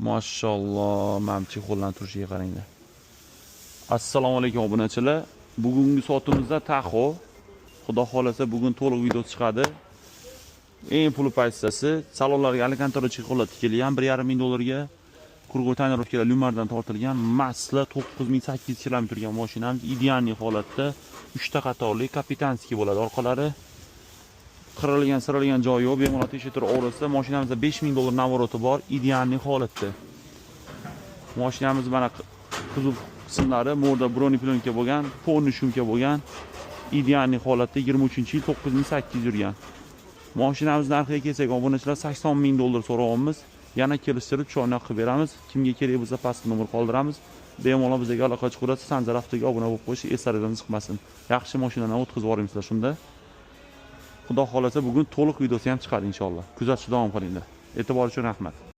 Mashalloh, mamchi qo'ldan turishiga qaranglar. Assalomu alaykum obunachilar. Bugungi sotimizda Taxo. Xudo xolasa bugun to'liq video chiqadi. Eng pul pozitsiyasi salonlarga alkantarochka qo'llatib kelgan 1,5 ming dollarga kurgo tonirovkalar Lumardan tortilgan Mazda 9800 km turgan mashinamiz ideal holatda 3 ta qatorli kapitanskiy bo'ladi. Orqalari qirilgan, sirilgan joyi yo'q, bemalol teshib o'rasida mashinamizda 5000 dollar navoroti bor, ideal holatda. Mashinamiz mana kuzov qismlari mo'rda broni plyonka bo'lgan, polni shumka bo'lgan, ideal holatda 23-yil 9800 yurgan. Mashinamiz narxiga kelsak, obunachilar 80 ming dollar so'rayapmiz. Yana kelishtirib choynak qilib beramiz. Kimga kerak bo'lsa pastga nomer qoldiramiz. Bemalol bizga aloqa chiqarasiz. Sanjar haftaga obuna bo'lib qo'yish, eslaringizdan chiqmasin. Yaxshi mashinalarni o'tkazib yuboringizlar shunda. Xudo xolasa bugun to'liq videosi ham chiqadi inshaalloh. Kuzatishda davom qilinglar. E'tibor uchun rahmat.